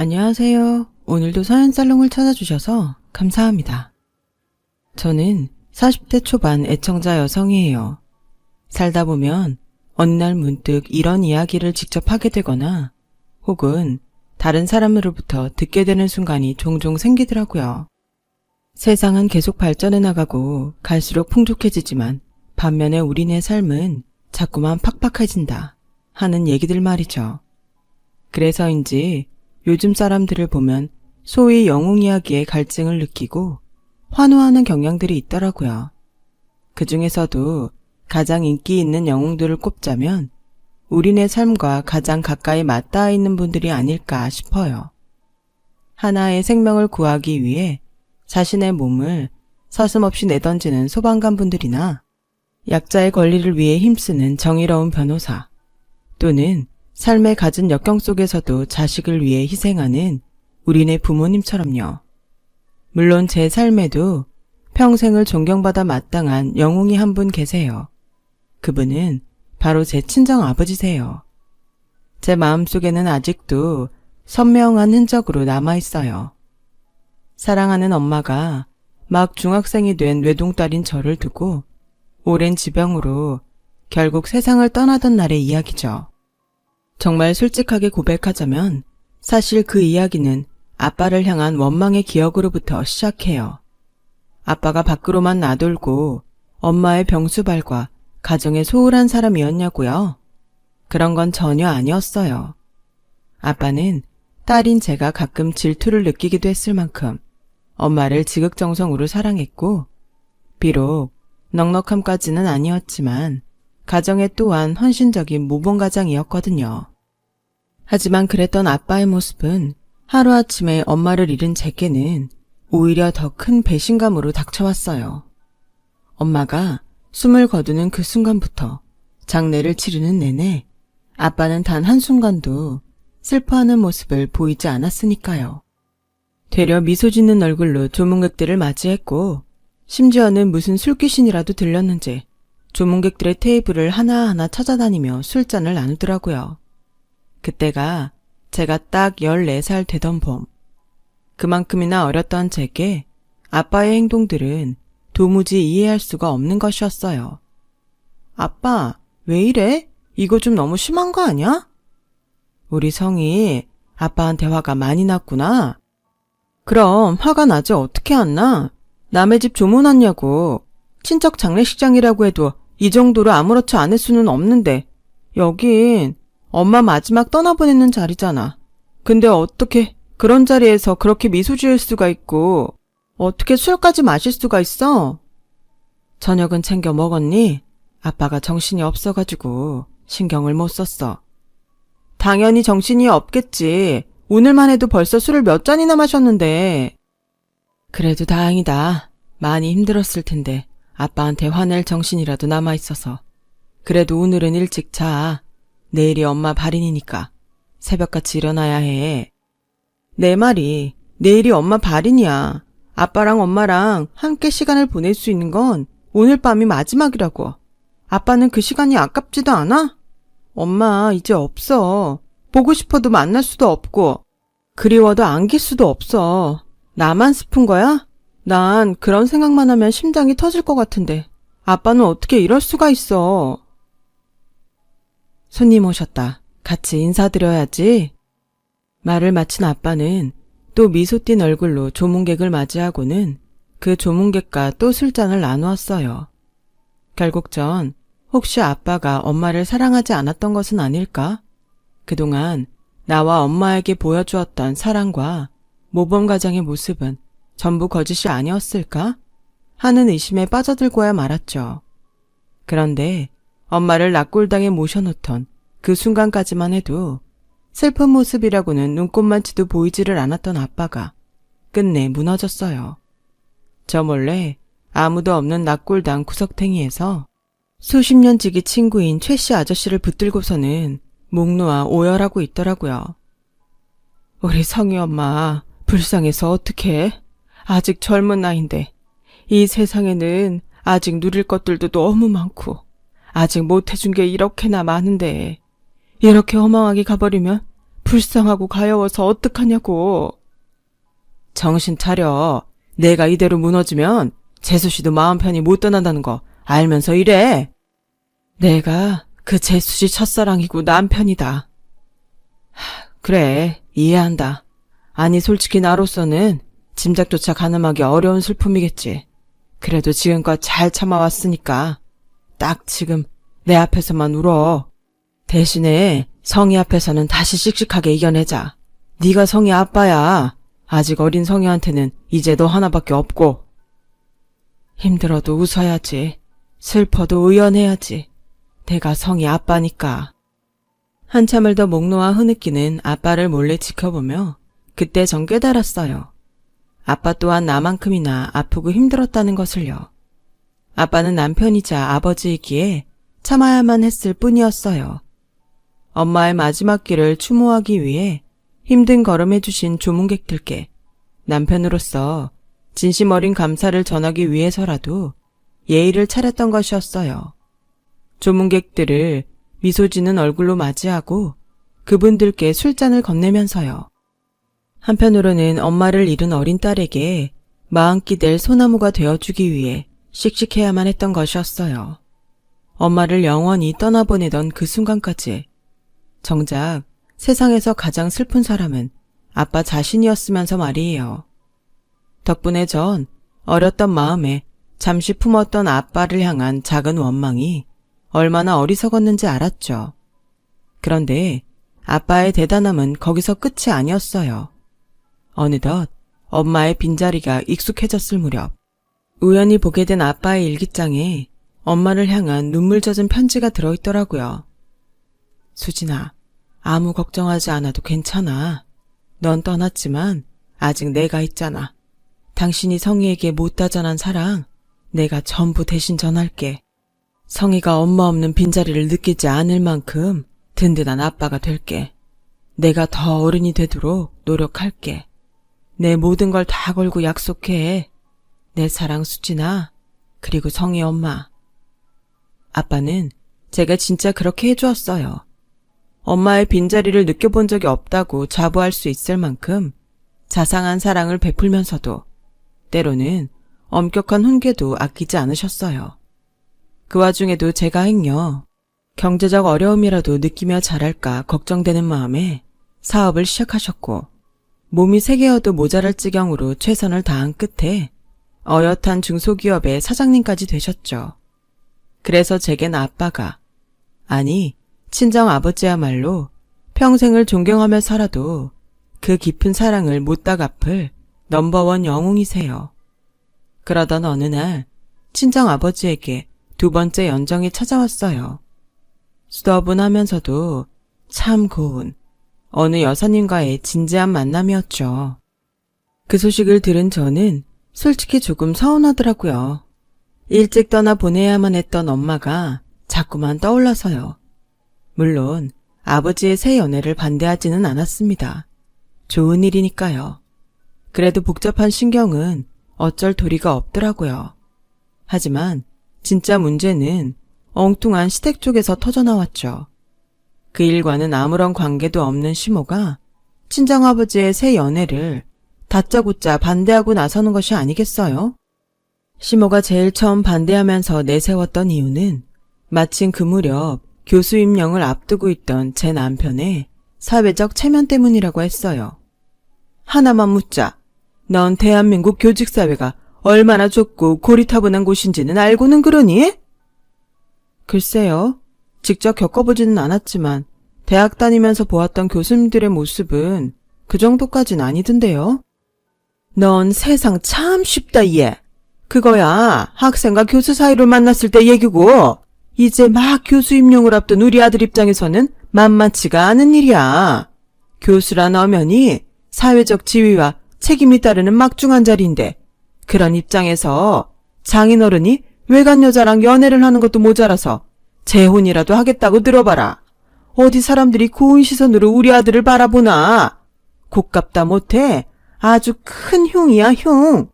안녕하세요. 오늘도 서현살롱을 찾아주셔서 감사합니다. 저는 40대 초반 애청자 여성이에요. 살다 보면 어느 날 문득 이런 이야기를 직접 하게 되거나 혹은 다른 사람으로부터 듣게 되는 순간이 종종 생기더라고요. 세상은 계속 발전해 나가고 갈수록 풍족해지지만 반면에 우리네 삶은 자꾸만 팍팍해진다 하는 얘기들 말이죠. 그래서인지 요즘 사람들을 보면 소위 영웅 이야기에 갈증을 느끼고 환호하는 경향들이 있더라고요. 그 중에서도 가장 인기 있는 영웅들을 꼽자면 우리네 삶과 가장 가까이 맞닿아 있는 분들이 아닐까 싶어요. 하나의 생명을 구하기 위해 자신의 몸을 서슴없이 내던지는 소방관 분들이나 약자의 권리를 위해 힘쓰는 정의로운 변호사, 또는 삶의 갖은 역경 속에서도 자식을 위해 희생하는 우리네 부모님처럼요. 물론 제 삶에도 평생을 존경받아 마땅한 영웅이 한 분 계세요. 그분은 바로 제 친정 아버지세요. 제 마음속에는 아직도 선명한 흔적으로 남아있어요. 사랑하는 엄마가 막 중학생이 된 외동딸인 저를 두고 오랜 지병으로 결국 세상을 떠나던 날의 이야기죠. 정말 솔직하게 고백하자면 사실 그 이야기는 아빠를 향한 원망의 기억으로부터 시작해요. 아빠가 밖으로만 나돌고 엄마의 병수발과 가정에 소홀한 사람이었냐고요? 그런 건 전혀 아니었어요. 아빠는 딸인 제가 가끔 질투를 느끼기도 했을 만큼 엄마를 지극정성으로 사랑했고, 비록 넉넉함까지는 아니었지만 가정에 또한 헌신적인 모범가장이었거든요. 하지만 그랬던 아빠의 모습은 하루아침에 엄마를 잃은 제게는 오히려 더 큰 배신감으로 닥쳐왔어요. 엄마가 숨을 거두는 그 순간부터 장례를 치르는 내내 아빠는 단 한순간도 슬퍼하는 모습을 보이지 않았으니까요. 되려 미소 짓는 얼굴로 조문객들을 맞이했고, 심지어는 무슨 술귀신이라도 들렸는지 조문객들의 테이블을 하나하나 찾아다니며 술잔을 나누더라고요. 그때가 제가 딱 14살 되던 봄. 그만큼이나 어렸던 제게 아빠의 행동들은 도무지 이해할 수가 없는 것이었어요. 아빠, 왜 이래? 이거 좀 너무 심한 거 아니야? 우리 성이 아빠한테 화가 많이 났구나. 그럼 화가 나지 어떻게 안 나? 남의 집 조문 왔냐고. 친척 장례식장이라고 해도 이 정도로 아무렇지 않을 수는 없는데 여긴 엄마 마지막 떠나보내는 자리잖아. 근데 어떻게 그런 자리에서 그렇게 미소 지을 수가 있고 어떻게 술까지 마실 수가 있어? 저녁은 챙겨 먹었니? 아빠가 정신이 없어가지고 신경을 못 썼어. 당연히 정신이 없겠지. 오늘만 해도 벌써 술을 몇 잔이나 마셨는데. 그래도 다행이다. 많이 힘들었을 텐데 아빠한테 화낼 정신이라도 남아있어서. 그래도 오늘은 일찍 자. 내일이 엄마 발인이니까 새벽같이 일어나야 해. 내 말이 내일이 엄마 발인이야. 아빠랑 엄마랑 함께 시간을 보낼 수 있는 건 오늘 밤이 마지막이라고. 아빠는 그 시간이 아깝지도 않아? 엄마 이제 없어. 보고 싶어도 만날 수도 없고 그리워도 안길 수도 없어. 나만 슬픈 거야? 난 그런 생각만 하면 심장이 터질 것 같은데 아빠는 어떻게 이럴 수가 있어. 손님 오셨다. 같이 인사드려야지. 말을 마친 아빠는 또 미소 띤 얼굴로 조문객을 맞이하고는 그 조문객과 또 술잔을 나누었어요. 결국 전 혹시 아빠가 엄마를 사랑하지 않았던 것은 아닐까? 그동안 나와 엄마에게 보여주었던 사랑과 모범가장의 모습은 전부 거짓이 아니었을까? 하는 의심에 빠져들고야 말았죠. 그런데 엄마를 낙골당에 모셔놓던 그 순간까지만 해도 슬픈 모습이라고는 눈꼽만치도 보이지를 않았던 아빠가 끝내 무너졌어요. 저 몰래 아무도 없는 낙골당 구석탱이에서 수십 년 지기 친구인 최씨 아저씨를 붙들고서는 목 놓아 오열하고 있더라고요. 우리 성희 엄마 불쌍해서 어떡해. 아직 젊은 나이인데 이 세상에는 아직 누릴 것들도 너무 많고 아직 못해준 게 이렇게나 많은데 이렇게 허망하게 가버리면 불쌍하고 가여워서 어떡하냐고. 정신 차려. 내가 이대로 무너지면 재수씨도 마음 편히 못 떠난다는 거 알면서 이래. 내가 그 재수씨 첫사랑이고 남편이다. 그래, 이해한다. 아니 솔직히 나로서는 짐작조차 가늠하기 어려운 슬픔이겠지. 그래도 지금껏 잘 참아왔으니까 딱 지금 내 앞에서만 울어. 대신에 성희 앞에서는 다시 씩씩하게 이겨내자. 네가 성희 아빠야. 아직 어린 성희한테는 이제 너 하나밖에 없고. 힘들어도 웃어야지. 슬퍼도 의연해야지. 내가 성희 아빠니까. 한참을 더 목 놓아 흐느끼는 아빠를 몰래 지켜보며 그때 전 깨달았어요. 아빠 또한 나만큼이나 아프고 힘들었다는 것을요. 아빠는 남편이자 아버지이기에 참아야만 했을 뿐이었어요. 엄마의 마지막 길을 추모하기 위해 힘든 걸음해주신 조문객들께 남편으로서 진심 어린 감사를 전하기 위해서라도 예의를 차렸던 것이었어요. 조문객들을 미소 지는 얼굴로 맞이하고 그분들께 술잔을 건네면서요. 한편으로는 엄마를 잃은 어린 딸에게 마흔기 될 소나무가 되어주기 위해 씩씩해야만 했던 것이었어요. 엄마를 영원히 떠나보내던 그 순간까지. 정작 세상에서 가장 슬픈 사람은 아빠 자신이었으면서 말이에요. 덕분에 전 어렸던 마음에 잠시 품었던 아빠를 향한 작은 원망이 얼마나 어리석었는지 알았죠. 그런데 아빠의 대단함은 거기서 끝이 아니었어요. 어느덧 엄마의 빈자리가 익숙해졌을 무렵 우연히 보게 된 아빠의 일기장에 엄마를 향한 눈물 젖은 편지가 들어있더라고요. 수진아, 아무 걱정하지 않아도 괜찮아. 넌 떠났지만 아직 내가 있잖아. 당신이 성희에게 못다 전한 사랑 내가 전부 대신 전할게. 성희가 엄마 없는 빈자리를 느끼지 않을 만큼 든든한 아빠가 될게. 내가 더 어른이 되도록 노력할게. 내 모든 걸 다 걸고 약속해. 내 사랑 수진아, 그리고 성희 엄마. 아빠는 제가 진짜 그렇게 해주었어요. 엄마의 빈자리를 느껴본 적이 없다고 자부할 수 있을 만큼 자상한 사랑을 베풀면서도 때로는 엄격한 훈계도 아끼지 않으셨어요. 그 와중에도 제가 행여 경제적 어려움이라도 느끼며 자랄까 걱정되는 마음에 사업을 시작하셨고 몸이 3개여도 모자랄 지경으로 최선을 다한 끝에 어엿한 중소기업의 사장님까지 되셨죠. 그래서 제겐 아빠가, 아니 친정 아버지야말로 평생을 존경하며 살아도 그 깊은 사랑을 못다 갚을 넘버원 영웅이세요. 그러던 어느 날 친정 아버지에게 2번째 연정이 찾아왔어요. 수더분하면서도 참 고운 어느 여사님과의 진지한 만남이었죠. 그 소식을 들은 저는 솔직히 조금 서운하더라고요. 일찍 떠나보내야만 했던 엄마가 자꾸만 떠올라서요. 물론 아버지의 새 연애를 반대하지는 않았습니다. 좋은 일이니까요. 그래도 복잡한 신경은 어쩔 도리가 없더라고요. 하지만 진짜 문제는 엉뚱한 시댁 쪽에서 터져나왔죠. 그 일과는 아무런 관계도 없는 시모가 친정아버지의 새 연애를 다짜고짜 반대하고 나서는 것이 아니겠어요? 시모가 제일 처음 반대하면서 내세웠던 이유는 마침 그 무렵 교수 임명을 앞두고 있던 제 남편의 사회적 체면 때문이라고 했어요. 하나만 묻자. 넌 대한민국 교직사회가 얼마나 좁고 고리타분한 곳인지는 알고는 그러니? 글쎄요. 직접 겪어보지는 않았지만 대학 다니면서 보았던 교수님들의 모습은 그 정도까진 아니던데요. 넌 세상 참 쉽다 얘. 그거야 학생과 교수 사이를 만났을 때 얘기고 이제 막 교수 임용을 앞둔 우리 아들 입장에서는 만만치가 않은 일이야. 교수란 엄연히 사회적 지위와 책임이 따르는 막중한 자리인데 그런 입장에서 장인어른이 외간 여자랑 연애를 하는 것도 모자라서 재혼이라도 하겠다고 들어봐라. 어디 사람들이 고운 시선으로 우리 아들을 바라보나. 곱깝다 못해 아주 큰 흉이야 흉.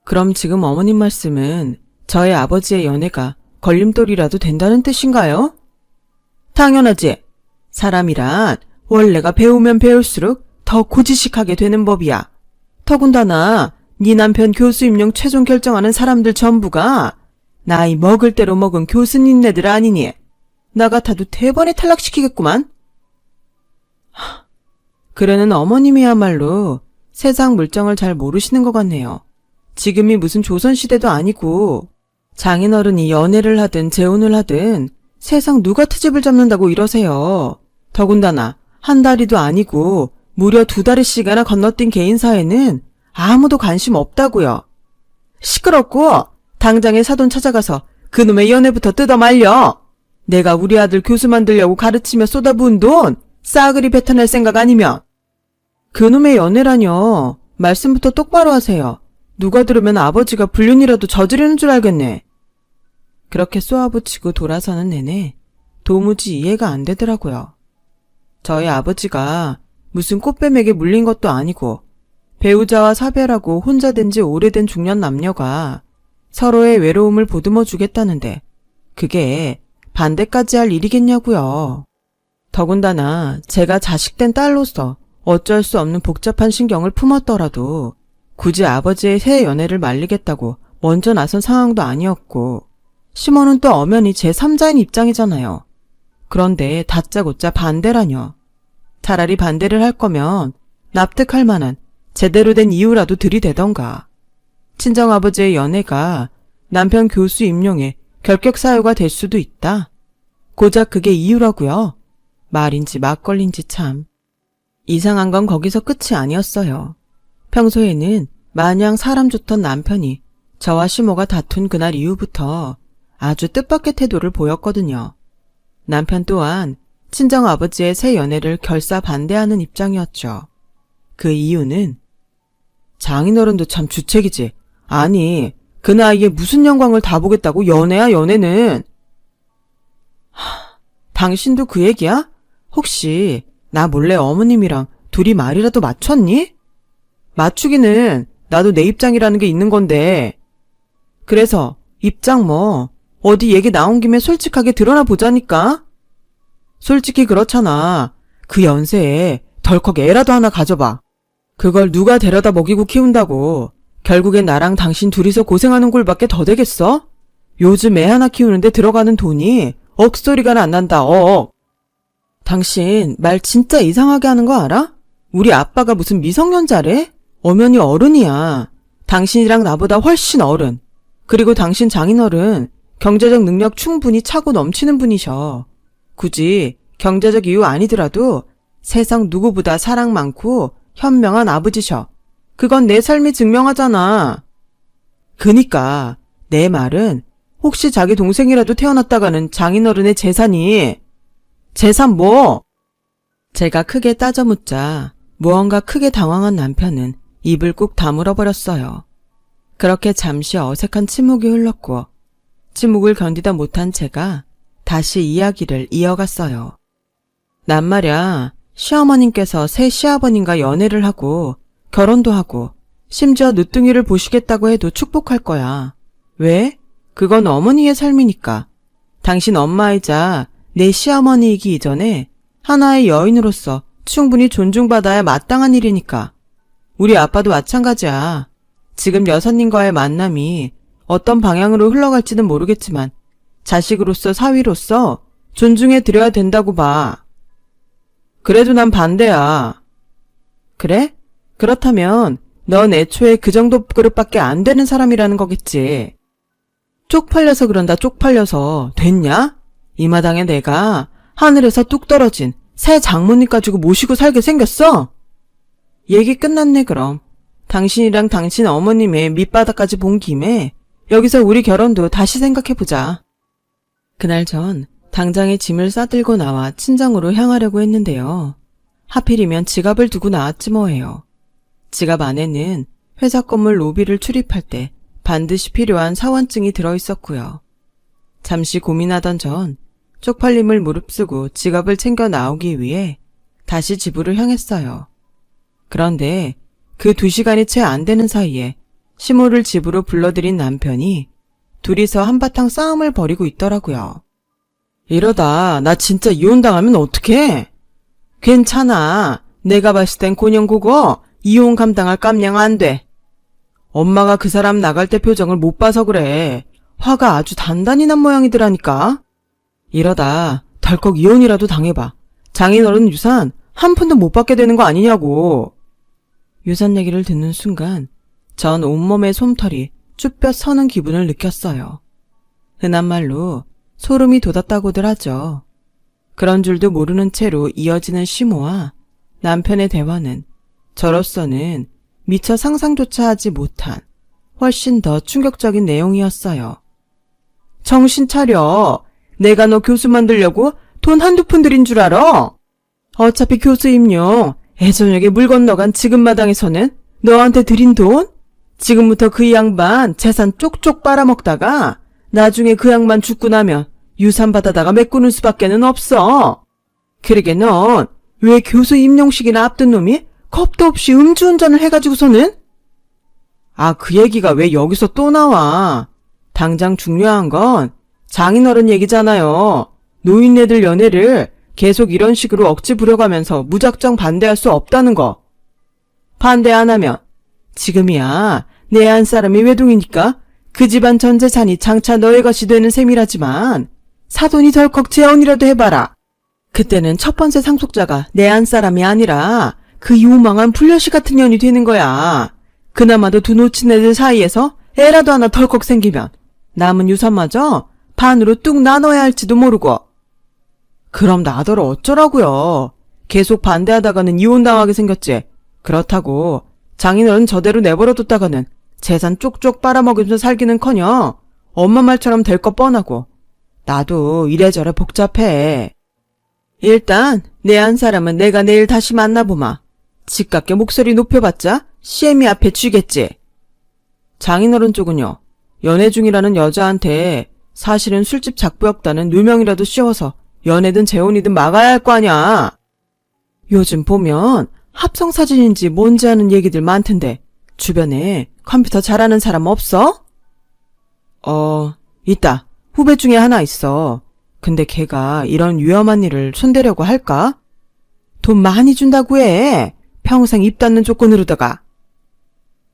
그럼 지금 어머님 말씀은 저의 아버지의 연애가 걸림돌이라도 된다는 뜻인가요? 당연하지. 사람이란 원래가 배우면 배울수록 더 고지식하게 되는 법이야. 더군다나 네 남편 교수 임용 최종 결정하는 사람들 전부가 나이 먹을 대로 먹은 교수님네들 아니니 나 같아도 대번에 탈락시키겠구만. 그러는 어머님이야말로 세상 물정을 잘 모르시는 것 같네요. 지금이 무슨 조선시대도 아니고 장인어른이 연애를 하든 재혼을 하든 세상 누가 트집을 잡는다고 이러세요. 더군다나 한 다리도 아니고 무려 2다리씩이나 건너뛴 개인사에는 아무도 관심 없다고요. 시끄럽고 당장에 사돈 찾아가서 그놈의 연애부터 뜯어 말려. 내가 우리 아들 교수 만들려고 가르치며 쏟아부은 돈 싸그리 뱉어낼 생각 아니면. 그놈의 연애라뇨. 말씀부터 똑바로 하세요. 누가 들으면 아버지가 불륜이라도 저지르는 줄 알겠네. 그렇게 쏘아붙이고 돌아서는 내내 도무지 이해가 안 되더라고요. 저희 아버지가 무슨 꽃뱀에게 물린 것도 아니고 배우자와 사별하고 혼자 된 지 오래된 중년 남녀가 서로의 외로움을 보듬어 주겠다는데 그게 반대까지 할 일이겠냐고요. 더군다나 제가 자식된 딸로서 어쩔 수 없는 복잡한 신경을 품었더라도 굳이 아버지의 새 연애를 말리겠다고 먼저 나선 상황도 아니었고 시모는 또 엄연히 제3자인 입장이잖아요. 그런데 다짜고짜 반대라뇨. 차라리 반대를 할 거면 납득할 만한 제대로 된 이유라도 들이대던가. 친정아버지의 연애가 남편 교수 임용에 결격사유가 될 수도 있다. 고작 그게 이유라고요. 말인지 막걸리인지 참. 이상한 건 거기서 끝이 아니었어요. 평소에는 마냥 사람 좋던 남편이 저와 시모가 다툰 그날 이후부터 아주 뜻밖의 태도를 보였거든요. 남편 또한 친정아버지의 새 연애를 결사 반대하는 입장이었죠. 그 이유는 장인어른도 참 주책이지. 아니, 그 나이에 무슨 영광을 다 보겠다고 연애야 연애는. 당신도 그 얘기야? 혹시 나 몰래 어머님이랑 둘이 말이라도 맞췄니? 맞추기는 나도 내 입장이라는 게 있는 건데. 그래서 입장 뭐 어디 얘기 나온 김에 솔직하게 드러나 보자니까. 솔직히 그렇잖아. 그 연세에 덜컥 애라도 하나 가져봐. 그걸 누가 데려다 먹이고 키운다고 결국엔 나랑 당신 둘이서 고생하는 꼴밖에 더 되겠어? 요즘 애 하나 키우는데 들어가는 돈이 억소리가 안 난다. 당신 말 진짜 이상하게 하는 거 알아? 우리 아빠가 무슨 미성년자래? 엄연히 어른이야. 당신이랑 나보다 훨씬 어른. 그리고 당신 장인어른 경제적 능력 충분히 차고 넘치는 분이셔. 굳이 경제적 이유 아니더라도 세상 누구보다 사랑 많고 현명한 아버지셔. 그건 내 삶이 증명하잖아. 그니까 내 말은 혹시 자기 동생이라도 태어났다가는 장인어른의 재산 뭐? 제가 크게 따져 묻자 무언가 크게 당황한 남편은 입을 꾹 다물어 버렸어요. 그렇게 잠시 어색한 침묵이 흘렀고 침묵을 견디다 못한 제가 다시 이야기를 이어갔어요. 난 말야 시어머님께서 새 시아버님과 연애를 하고 결혼도 하고 심지어 늦둥이를 보시겠다고 해도 축복할 거야. 왜? 그건 어머니의 삶이니까. 당신 엄마이자 내 시어머니이기 이전에 하나의 여인으로서 충분히 존중받아야 마땅한 일이니까. 우리 아빠도 마찬가지야. 지금 여사님과의 만남이 어떤 방향으로 흘러갈지는 모르겠지만 자식으로서 사위로서 존중해드려야 된다고 봐. 그래도 난 반대야. 그래? 그렇다면 넌 애초에 그 정도 그릇밖에 안 되는 사람이라는 거겠지. 쪽팔려서 그런다. 쪽팔려서 됐냐? 이 마당에 내가 하늘에서 뚝 떨어진 새 장모님 가지고 모시고 살게 생겼어? 얘기 끝났네 그럼. 당신이랑 당신 어머님의 밑바닥까지 본 김에 여기서 우리 결혼도 다시 생각해보자. 그날 전 당장에 짐을 싸들고 나와 친정으로 향하려고 했는데요. 하필이면 지갑을 두고 나왔지 뭐예요. 지갑 안에는 회사 건물 로비를 출입할 때 반드시 필요한 사원증이 들어있었고요. 잠시 고민하던 전 쪽팔림을 무릅쓰고 지갑을 챙겨 나오기 위해 다시 집으로 향했어요. 그런데 그 2시간이 채 안 되는 사이에 시모를 집으로 불러들인 남편이 둘이서 한바탕 싸움을 벌이고 있더라고요. 이러다 나 진짜 이혼당하면 어떡해? 괜찮아. 내가 봤을 땐 곤영 그거 이혼 감당할 깜냥 안 돼. 엄마가 그 사람 나갈 때 표정을 못 봐서 그래. 화가 아주 단단히 난 모양이더라니까. 이러다 덜컥 이혼이라도 당해봐. 장인어른 유산 한 푼도 못 받게 되는 거 아니냐고. 유산 얘기를 듣는 순간 전 온몸에 솜털이 쭈뼛 서는 기분을 느꼈어요. 흔한 말로 소름이 돋았다고들 하죠. 그런 줄도 모르는 채로 이어지는 심호와 남편의 대화는 저로서는 미처 상상조차 하지 못한 훨씬 더 충격적인 내용이었어요. 정신 차려. 내가 너 교수 만들려고 돈 한두 푼 들인 줄 알아? 어차피 교수 임용 애저녁에 물 건너간 지금 마당에서는 너한테 들인 돈? 지금부터 그 양반 재산 쪽쪽 빨아먹다가 나중에 그 양반 죽고 나면 유산 받아다가 메꾸는 수밖에는 없어. 그러게 넌 왜 교수 임용식이나 앞둔 놈이 겁도 없이 음주운전을 해가지고서는? 아, 그 얘기가 왜 여기서 또 나와? 당장 중요한 건 장인어른 얘기잖아요. 노인네들 연애를 계속 이런 식으로 억지 부려가면서 무작정 반대할 수 없다는 거. 반대 안 하면 지금이야 내 안 사람이 외동이니까 그 집안 전 재산이 장차 너의 것이 되는 셈이라지만 사돈이 덜컥 재혼이라도 해봐라. 그때는 첫 번째 상속자가 내 안 사람이 아니라 그 요망한 불려시 같은 년이 되는 거야. 그나마도 두 놓친 애들 사이에서 애라도 하나 덜컥 생기면 남은 유산마저 반으로 뚝 나눠야 할지도 모르고. 그럼 나더러 어쩌라고요. 계속 반대하다가는 이혼당하게 생겼지. 그렇다고 장인어른 저대로 내버려뒀다가는 재산 쪽쪽 빨아먹으면서 살기는커녕 엄마 말처럼 될 거 뻔하고. 나도 이래저래 복잡해. 일단 내 안 사람은 내가 내일 다시 만나보마. 집값게 목소리 높여봤자 CM이 앞에 쥐겠지. 장인어른 쪽은요. 연애 중이라는 여자한테 사실은 술집 작부였다는 누명이라도 씌워서 연애든 재혼이든 막아야 할 거 아냐. 요즘 보면 합성사진인지 뭔지 하는 얘기들 많던데 주변에 컴퓨터 잘하는 사람 없어? 있다. 후배 중에 하나 있어. 근데 걔가 이런 위험한 일을 손대려고 할까? 돈 많이 준다고 해. 평생 입 닫는 조건으로다가.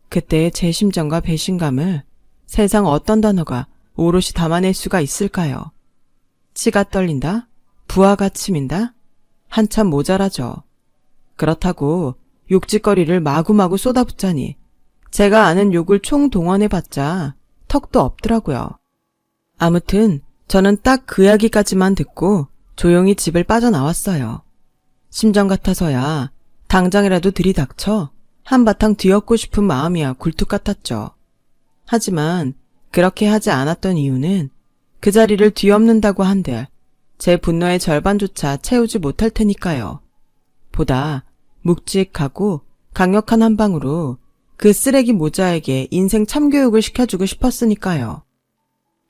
그때 제 심정과 배신감을 세상 어떤 단어가 오롯이 담아낼 수가 있을까요? 치가 떨린다? 부하가 치민다? 한참 모자라죠. 그렇다고 욕짓거리를 마구마구 쏟아붓자니 제가 아는 욕을 총동원해봤자 턱도 없더라고요. 아무튼 저는 딱 그 이야기까지만 듣고 조용히 집을 빠져나왔어요. 심정 같아서야 당장이라도 들이닥쳐 한바탕 뒤엎고 싶은 마음이야 굴뚝 같았죠. 하지만 그렇게 하지 않았던 이유는 그 자리를 뒤엎는다고 한들 제 분노의 절반조차 채우지 못할 테니까요. 보다 묵직하고 강력한 한 방으로 그 쓰레기 모자에게 인생 참교육을 시켜주고 싶었으니까요.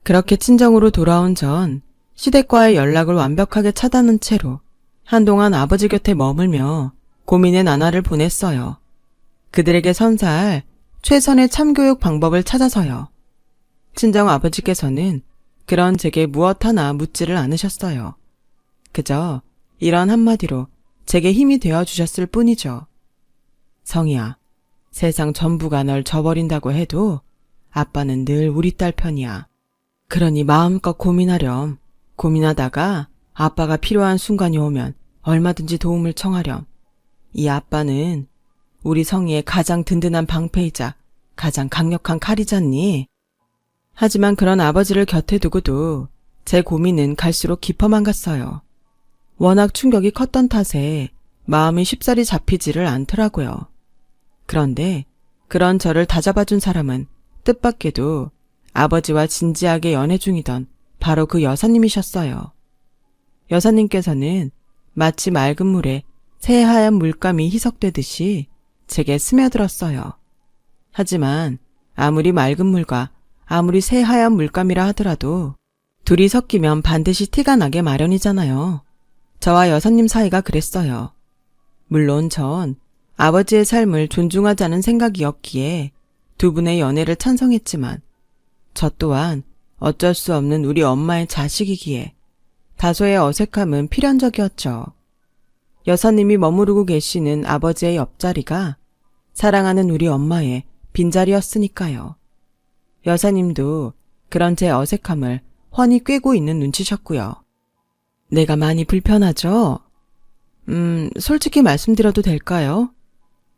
그렇게 친정으로 돌아온 전 시댁과의 연락을 완벽하게 차단한 채로 한동안 아버지 곁에 머물며 고민의 나날을 보냈어요. 그들에게 선사할 최선의 참교육 방법을 찾아서요. 친정 아버지께서는 그런 제게 무엇 하나 묻지를 않으셨어요. 그저 이런 한마디로 제게 힘이 되어주셨을 뿐이죠. 성희야, 세상 전부가 널 저버린다고 해도 아빠는 늘 우리 딸 편이야. 그러니 마음껏 고민하렴. 고민하다가 아빠가 필요한 순간이 오면 얼마든지 도움을 청하렴. 이 아빠는 우리 성희의 가장 든든한 방패이자 가장 강력한 칼이잖니. 하지만 그런 아버지를 곁에 두고도 제 고민은 갈수록 깊어만 갔어요. 워낙 충격이 컸던 탓에 마음이 쉽사리 잡히지를 않더라고요. 그런데 그런 저를 다잡아준 사람은 뜻밖에도 아버지와 진지하게 연애 중이던 바로 그 여사님이셨어요. 여사님께서는 마치 맑은 물에 새하얀 물감이 희석되듯이 제게 스며들었어요. 하지만 아무리 맑은 물과 아무리 새하얀 물감이라 하더라도 둘이 섞이면 반드시 티가 나게 마련이잖아요. 저와 여사님 사이가 그랬어요. 물론 전 아버지의 삶을 존중하자는 생각이었기에 두 분의 연애를 찬성했지만 저 또한 어쩔 수 없는 우리 엄마의 자식이기에 다소의 어색함은 필연적이었죠. 여사님이 머무르고 계시는 아버지의 옆자리가 사랑하는 우리 엄마의 빈자리였으니까요. 여사님도 그런 제 어색함을 훤히 꿰고 있는 눈치셨고요. 내가 많이 불편하죠? 솔직히 말씀드려도 될까요?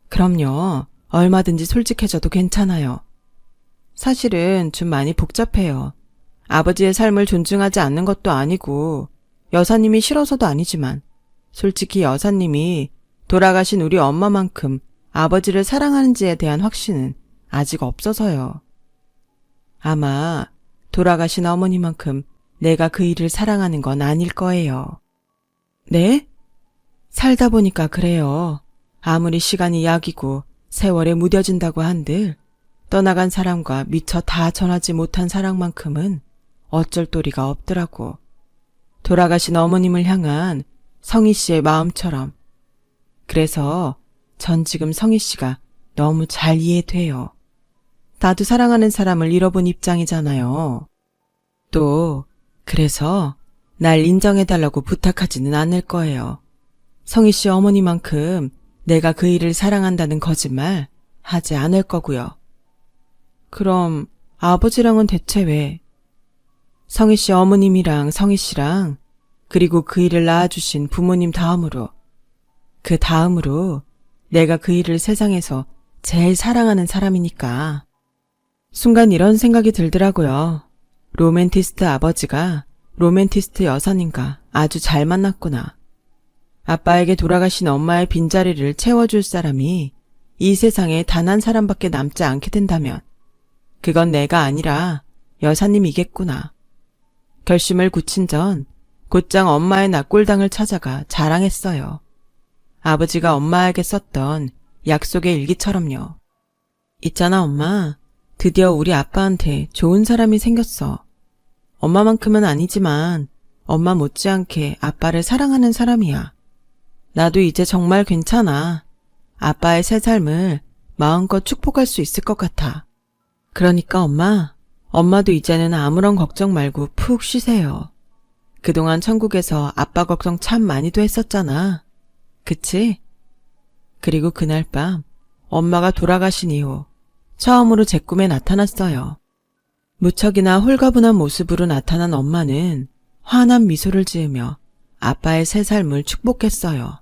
그럼요. 얼마든지 솔직해져도 괜찮아요. 사실은 좀 많이 복잡해요. 아버지의 삶을 존중하지 않는 것도 아니고 여사님이 싫어서도 아니지만 솔직히 여사님이 돌아가신 우리 엄마만큼 아버지를 사랑하는지에 대한 확신은 아직 없어서요. 아마 돌아가신 어머니만큼 내가 그 일을 사랑하는 건 아닐 거예요. 네? 살다 보니까 그래요. 아무리 시간이 약이고 세월에 무뎌진다고 한들 떠나간 사람과 미처 다 전하지 못한 사랑만큼은 어쩔 도리가 없더라고. 돌아가신 어머님을 향한 성희 씨의 마음처럼. 그래서 전 지금 성희 씨가 너무 잘 이해돼요. 나도 사랑하는 사람을 잃어본 입장이잖아요. 또 그래서 날 인정해달라고 부탁하지는 않을 거예요. 성희 씨 어머니만큼 내가 그 일을 사랑한다는 거짓말 하지 않을 거고요. 그럼 아버지랑은 대체 왜? 성희 씨 어머님이랑 성희 씨랑 그리고 그 일을 낳아주신 부모님 다음으로 그 다음으로 내가 그 일을 세상에서 제일 사랑하는 사람이니까. 순간 이런 생각이 들더라고요. 로맨티스트 아버지가 로맨티스트 여사님과 아주 잘 만났구나. 아빠에게 돌아가신 엄마의 빈자리를 채워줄 사람이 이 세상에 단 한 사람밖에 남지 않게 된다면 그건 내가 아니라 여사님이겠구나. 결심을 굳힌 전 곧장 엄마의 납골당을 찾아가 자랑했어요. 아버지가 엄마에게 썼던 약속의 일기처럼요. 있잖아 엄마, 드디어 우리 아빠한테 좋은 사람이 생겼어. 엄마만큼은 아니지만 엄마 못지않게 아빠를 사랑하는 사람이야. 나도 이제 정말 괜찮아. 아빠의 새 삶을 마음껏 축복할 수 있을 것 같아. 그러니까 엄마도 이제는 아무런 걱정 말고 푹 쉬세요. 그동안 천국에서 아빠 걱정 참 많이도 했었잖아. 그치? 그리고 그날 밤 엄마가 돌아가신 이후 처음으로 제 꿈에 나타났어요. 무척이나 홀가분한 모습으로 나타난 엄마는 환한 미소를 지으며 아빠의 새 삶을 축복했어요.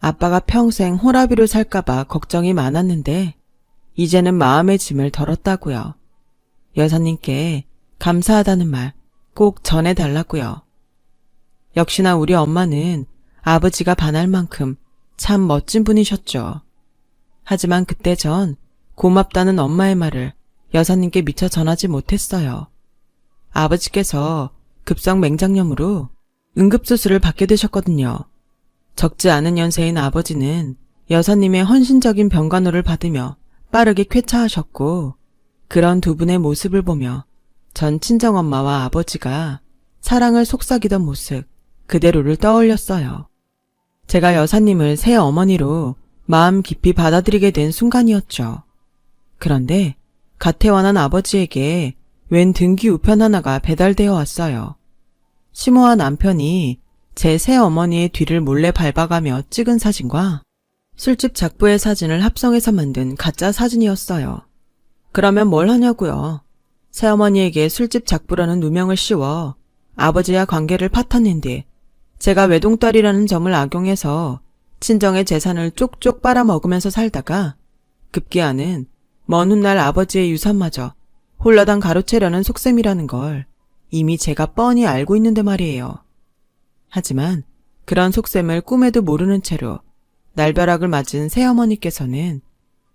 아빠가 평생 호라비로 살까봐 걱정이 많았는데 이제는 마음의 짐을 덜었다고요. 여사님께 감사하다는 말 꼭 전해달라고요. 역시나 우리 엄마는 아버지가 반할 만큼 참 멋진 분이셨죠. 하지만 그때 전 고맙다는 엄마의 말을 여사님께 미처 전하지 못했어요. 아버지께서 급성 맹장염으로 응급수술을 받게 되셨거든요. 적지 않은 연세인 아버지는 여사님의 헌신적인 병간호를 받으며 빠르게 쾌차하셨고 그런 두 분의 모습을 보며 전 친정엄마와 아버지가 사랑을 속삭이던 모습 그대로를 떠올렸어요. 제가 여사님을 새 어머니로 마음 깊이 받아들이게 된 순간이었죠. 그런데 갓 태어난 아버지에게 웬 등기 우편 하나가 배달되어 왔어요. 시모와 남편이 제 새 어머니의 뒤를 몰래 밟아가며 찍은 사진과 술집 작부의 사진을 합성해서 만든 가짜 사진이었어요. 그러면 뭘 하냐고요. 새어머니에게 술집 작부라는 누명을 씌워 아버지와 관계를 파탄낸 뒤 제가 외동딸이라는 점을 악용해서 친정의 재산을 쪽쪽 빨아먹으면서 살다가 급기야는 먼 훗날 아버지의 유산마저 홀라당 가로채려는 속셈이라는 걸 이미 제가 뻔히 알고 있는데 말이에요. 하지만 그런 속셈을 꿈에도 모르는 채로 날벼락을 맞은 새어머니께서는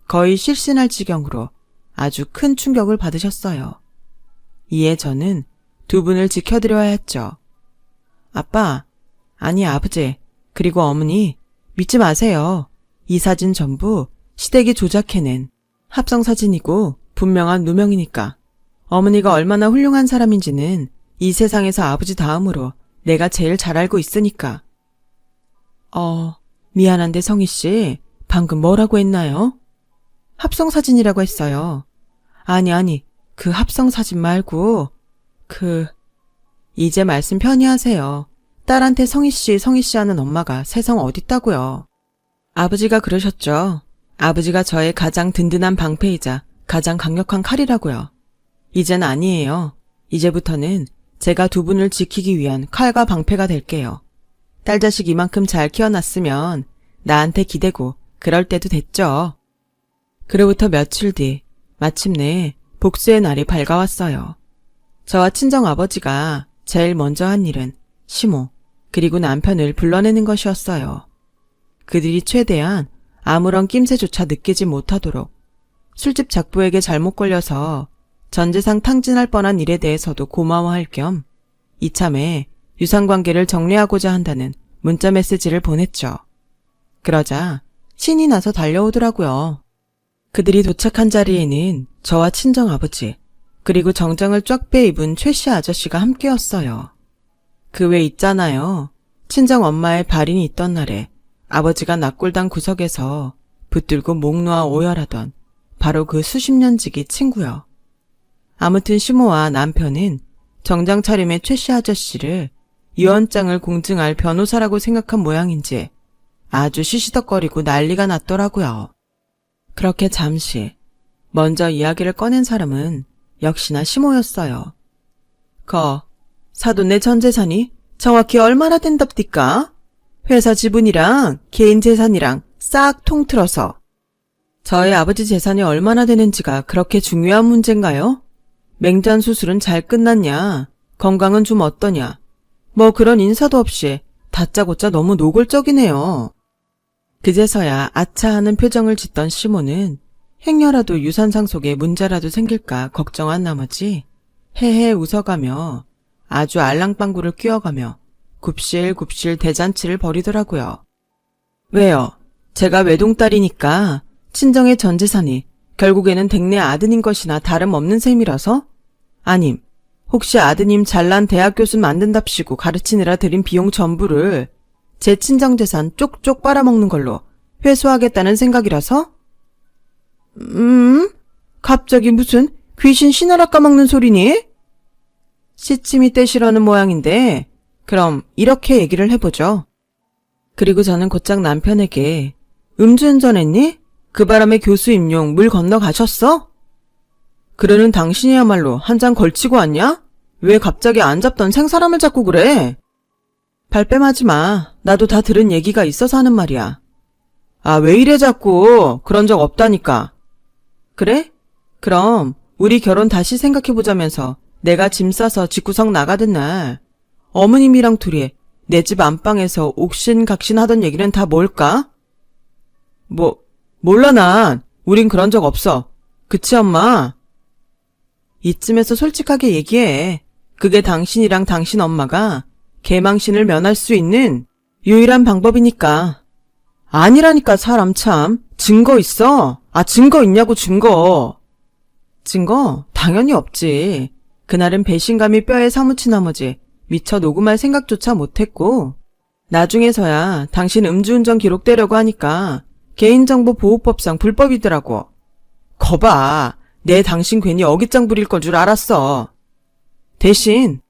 거의 실신할 지경으로 아주 큰 충격을 받으셨어요. 이에 저는 두 분을 지켜드려야 했죠. 아빠, 아니 아버지, 그리고 어머니, 믿지 마세요. 이 사진 전부 시댁이 조작해낸 합성사진이고 분명한 누명이니까. 어머니가 얼마나 훌륭한 사람인지는 이 세상에서 아버지 다음으로 내가 제일 잘 알고 있으니까. 미안한데 성희씨, 방금 뭐라고 했나요? 합성사진이라고 했어요. 아니, 그 합성사진 말고, 이제 말씀 편히 하세요. 딸한테 성희씨 하는 엄마가 세상 어딨다고요. 아버지가 그러셨죠. 아버지가 저의 가장 든든한 방패이자 가장 강력한 칼이라고요. 이젠 아니에요. 이제부터는 제가 두 분을 지키기 위한 칼과 방패가 될게요. 딸 자식 이만큼 잘 키워놨으면 나한테 기대고 그럴 때도 됐죠. 그로부터 며칠 뒤 마침내 복수의 날이 밝아왔어요. 저와 친정아버지가 제일 먼저 한 일은 시모 그리고 남편을 불러내는 것이었어요. 그들이 최대한 아무런 낌새조차 느끼지 못하도록 술집 작부에게 잘못 걸려서 전재산 탕진할 뻔한 일에 대해서도 고마워할 겸 이참에 유상관계를 정리하고자 한다는 문자 메시지를 보냈죠. 그러자 신이 나서 달려오더라고요. 그들이 도착한 자리에는 저와 친정아버지 그리고 정장을 쫙 빼입은 최씨 아저씨가 함께였어요. 그 외 있잖아요. 친정엄마의 발인이 있던 날에 아버지가 낙골당 구석에서 붙들고 목 놓아 오열하던 바로 그 수십 년 지기 친구요. 아무튼 시모와 남편은 정장 차림의 최씨 아저씨를 유언장을 공증할 변호사라고 생각한 모양인지 아주 시시덕거리고 난리가 났더라고요. 그렇게 잠시 먼저 이야기를 꺼낸 사람은 역시나 시모였어요. 사돈네 전 재산이 정확히 얼마나 된답디까? 회사 지분이랑 개인 재산이랑 싹 통틀어서. 저희 아버지 재산이 얼마나 되는지가 그렇게 중요한 문제인가요? 맹장 수술은 잘 끝났냐? 건강은 좀 어떠냐? 뭐 그런 인사도 없이 다짜고짜 너무 노골적이네요. 그제서야 아차하는 표정을 짓던 시모는 행여라도 유산상속에 문제라도 생길까 걱정한 나머지 헤헤 웃어가며 아주 알랑방구를 끼워가며 굽실굽실 대잔치를 벌이더라고요. 왜요? 제가 외동딸이니까 친정의 전 재산이 결국에는 댁내 아드님 것이나 다름없는 셈이라서? 아님, 혹시 아드님 잘난 대학 교수 만든답시고 가르치느라 들인 비용 전부를 제 친정 재산 쪽쪽 빨아먹는 걸로 회수하겠다는 생각이라서? 갑자기 무슨 귀신 신하라 까먹는 소리니? 시침이 떼시려는 모양인데 그럼 이렇게 얘기를 해보죠. 그리고 저는 곧장 남편에게 음주운전했니? 그 바람에 교수 임용 물 건너가셨어? 그러는 당신이야말로 한 장 걸치고 왔냐? 왜 갑자기 안 잡던 생사람을 잡고 그래? 발뺌하지 마. 나도 다 들은 얘기가 있어서 하는 말이야. 아, 왜 이래 자꾸. 그런 적 없다니까. 그래? 그럼 우리 결혼 다시 생각해보자면서 내가 짐 싸서 집구석 나가던 날 어머님이랑 둘이 내 집 안방에서 옥신각신 하던 얘기는 다 뭘까? 몰라 난. 우린 그런 적 없어. 그치 엄마? 이쯤에서 솔직하게 얘기해. 그게 당신이랑 당신 엄마가 개망신을 면할 수 있는 유일한 방법이니까. 아니라니까 사람 참. 증거 있어? 아, 증거 있냐고 증거. 증거? 당연히 없지. 그날은 배신감이 뼈에 사무친 나머지 미처 녹음할 생각조차 못했고 나중에서야 당신 음주운전 기록되려고 하니까 개인정보보호법상 불법이더라고. 거봐. 내 당신 괜히 어깃장 부릴 걸 줄 알았어. 대신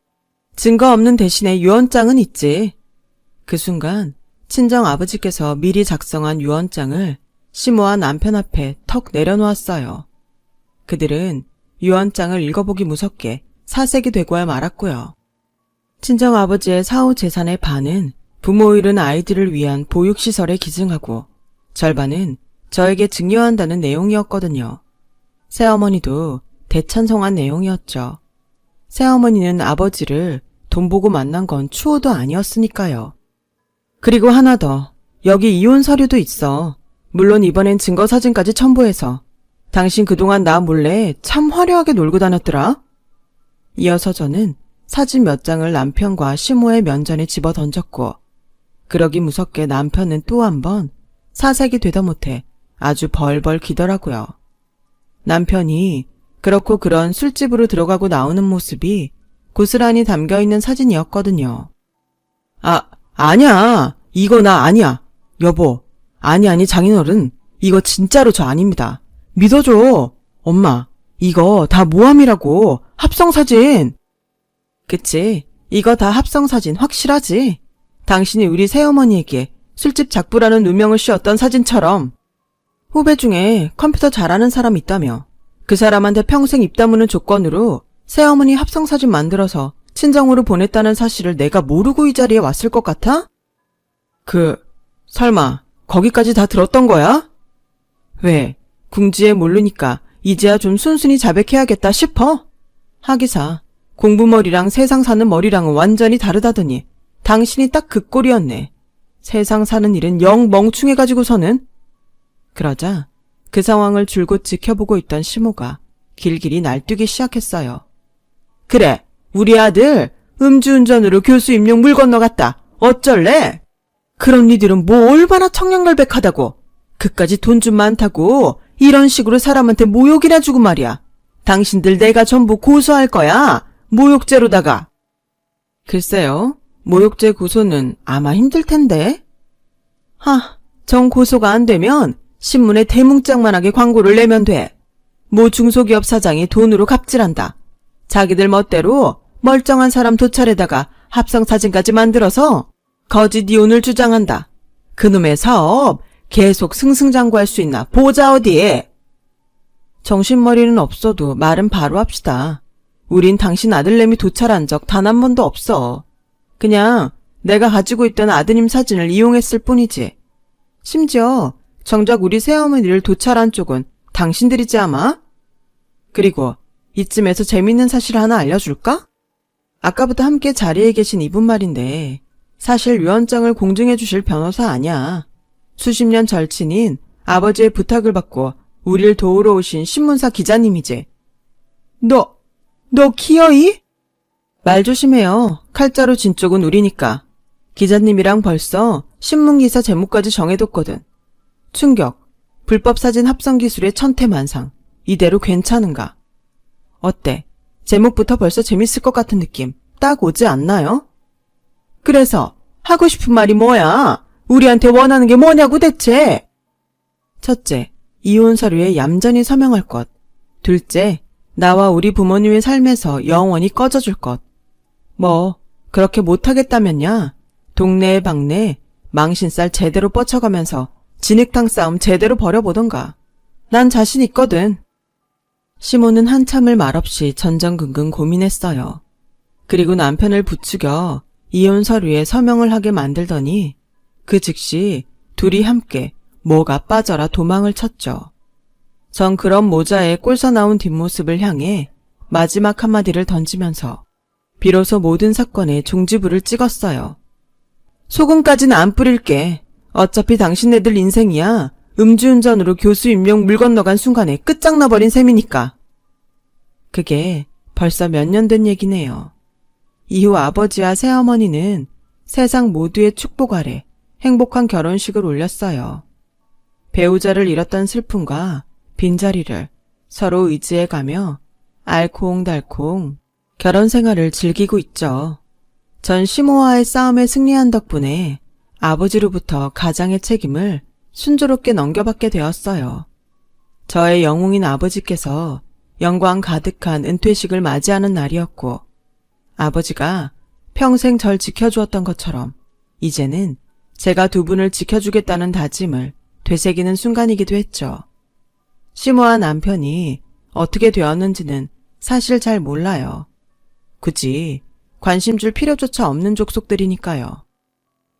증거 없는 대신에 유언장은 있지. 그 순간 친정 아버지께서 미리 작성한 유언장을 시모와 남편 앞에 턱 내려놓았어요. 그들은 유언장을 읽어보기 무섭게 사색이 되고야 말았고요. 친정 아버지의 사후 재산의 반은 부모 잃은 아이들을 위한 보육시설에 기증하고 절반은 저에게 증여한다는 내용이었거든요. 새어머니도 대찬성한 내용이었죠. 새어머니는 아버지를 돈 보고 만난 건 추호도 아니었으니까요. 그리고 하나 더. 여기 이혼 서류도 있어. 물론 이번엔 증거사진까지 첨부해서. 당신 그동안 나 몰래 참 화려하게 놀고 다녔더라. 이어서 저는 사진 몇 장을 남편과 시모의 면전에 집어 던졌고 그러기 무섭게 남편은 또 한 번 사색이 되다 못해 아주 벌벌 기더라고요. 남편이 그렇고 그런 술집으로 들어가고 나오는 모습이 고스란히 담겨있는 사진이었거든요. 아니야. 이거 나 아니야. 여보. 아니 장인어른. 이거 진짜로 저 아닙니다. 믿어줘. 엄마. 이거 다 모함이라고. 합성사진. 그치. 이거 다 합성사진 확실하지. 당신이 우리 새어머니에게 술집 작부라는 누명을 씌웠던 사진처럼. 후배 중에 컴퓨터 잘하는 사람 있다며. 그 사람한테 평생 입 다무는 조건으로 새어머니 합성사진 만들어서 친정으로 보냈다는 사실을 내가 모르고 이 자리에 왔을 것 같아? 설마 거기까지 다 들었던 거야? 왜? 궁지에 모르니까 이제야 좀 순순히 자백해야겠다 싶어? 하기사, 공부머리랑 세상 사는 머리랑은 완전히 다르다더니 당신이 딱 그 꼴이었네. 세상 사는 일은 영 멍충해가지고서는. 그러자 그 상황을 줄곧 지켜보고 있던 시모가 길길이 날뛰기 시작했어요. 그래, 우리 아들 음주운전으로 교수 임용 물 건너갔다. 어쩔래? 그런 니들은 뭐 얼마나 청량결백하다고. 그까지 돈 좀 많다고 이런 식으로 사람한테 모욕이나 주고 말이야. 당신들 내가 전부 고소할 거야. 모욕죄로다가. 글쎄요. 모욕죄 고소는 아마 힘들 텐데. 정 고소가 안 되면 신문에 대문짝만하게 광고를 내면 돼. 모 중소기업 사장이 돈으로 갑질한다. 자기들 멋대로 멀쩡한 사람 도찰에다가 합성사진까지 만들어서 거짓 이혼을 주장한다. 그놈의 사업 계속 승승장구할 수 있나 보자 어디에. 정신머리는 없어도 말은 바로 합시다. 우린 당신 아들내미 도찰한 적 단 한 번도 없어. 그냥 내가 가지고 있던 아드님 사진을 이용했을 뿐이지. 심지어 정작 우리 새어머니를 도찰한 쪽은 당신들이지 아마? 그리고 이쯤에서 재밌는 사실 하나 알려줄까? 아까부터 함께 자리에 계신 이분 말인데 사실 유언장을 공증해 주실 변호사 아냐. 수십 년 절친인 아버지의 부탁을 받고 우릴 도우러 오신 신문사 기자님이지. 너 기어이? 말 조심해요. 칼자루 진 쪽은 우리니까. 기자님이랑 벌써 신문기사 제목까지 정해뒀거든. 충격, 불법 사진 합성 기술의 천태만상. 이대로 괜찮은가? 어때? 제목부터 벌써 재밌을 것 같은 느낌 딱 오지 않나요? 그래서 하고 싶은 말이 뭐야? 우리한테 원하는 게 뭐냐고 대체? 첫째, 이혼 서류에 얌전히 서명할 것. 둘째, 나와 우리 부모님의 삶에서 영원히 꺼져줄 것. 뭐 그렇게 못하겠다면야 동네에 방네 망신살 제대로 뻗쳐가면서 진흙탕 싸움 제대로 벌여보던가. 난 자신 있거든. 시모는 한참을 말없이 전전긍긍 고민했어요. 그리고 남편을 부추겨 이혼 서류에 서명을 하게 만들더니 그 즉시 둘이 함께 뭐가 빠져라 도망을 쳤죠. 전 그런 모자에 꼴사 나온 뒷모습을 향해 마지막 한마디를 던지면서 비로소 모든 사건에 종지부를 찍었어요. 소금까지는 안 뿌릴게. 어차피 당신네들 인생이야 음주운전으로 교수 임명 물 건너간 순간에 끝장나버린 셈이니까. 그게 벌써 몇 년 된 얘기네요. 이후 아버지와 새어머니는 세상 모두의 축복 아래 행복한 결혼식을 올렸어요. 배우자를 잃었던 슬픔과 빈자리를 서로 의지해가며 알콩달콩 결혼 생활을 즐기고 있죠. 전 시모와의 싸움에 승리한 덕분에 아버지로부터 가장의 책임을 순조롭게 넘겨받게 되었어요. 저의 영웅인 아버지께서 영광 가득한 은퇴식을 맞이하는 날이었고 아버지가 평생 절 지켜주었던 것처럼 이제는 제가 두 분을 지켜주겠다는 다짐을 되새기는 순간이기도 했죠. 시모와 남편이 어떻게 되었는지는 사실 잘 몰라요. 굳이 관심 줄 필요조차 없는 족속들이니까요.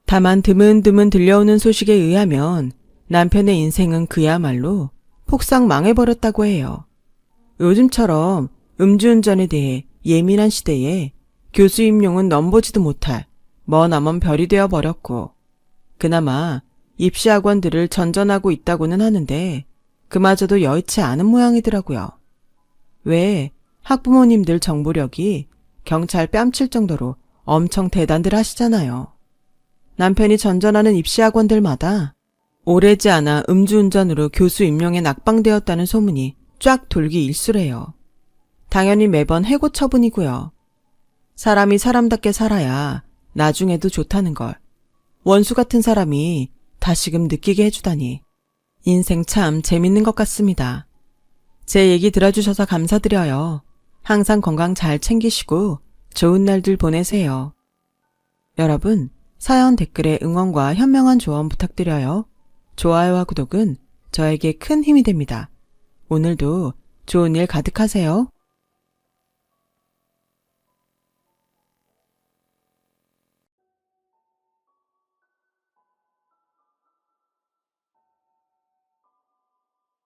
다만 드문드문 들려오는 소식에 의하면 남편의 인생은 그야말로 폭삭 망해버렸다고 해요. 요즘처럼 음주운전에 대해 예민한 시대에 교수 임용은 넘보지도 못할 머나먼 별이 되어버렸고 그나마 입시학원들을 전전하고 있다고는 하는데 그마저도 여의치 않은 모양이더라고요. 왜 학부모님들 정보력이 경찰 뺨칠 정도로 엄청 대단들 하시잖아요. 남편이 전전하는 입시학원들마다 오래지 않아 음주운전으로 교수 임용에 낙방되었다는 소문이 쫙 돌기 일쑤래요. 당연히 매번 해고 처분이고요. 사람이 사람답게 살아야 나중에도 좋다는 걸 원수 같은 사람이 다시금 느끼게 해주다니 인생 참 재밌는 것 같습니다. 제 얘기 들어주셔서 감사드려요. 항상 건강 잘 챙기시고 좋은 날들 보내세요. 여러분, 사연 댓글에 응원과 현명한 조언 부탁드려요. 좋아요와 구독은 저에게 큰 힘이 됩니다. 오늘도 좋은 일 가득하세요.